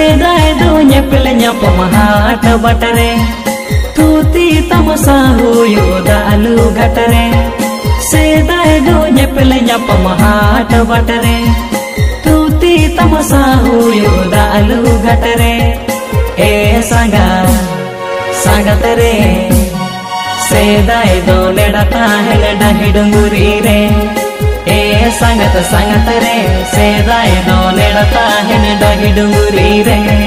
सेदाय दो nyepel nyapa mahat batare tuti tamasa huyo da alu gatare सेदाय दो nyepel nyapa mahat batare tuti tamasa huyo da alu gatare sanga sanga tere सेदाय दो नेड़ता है डही डुंगुरी रे संगत संगत रे सेदाय दो नेड़ता है डही डुंगुरी रे।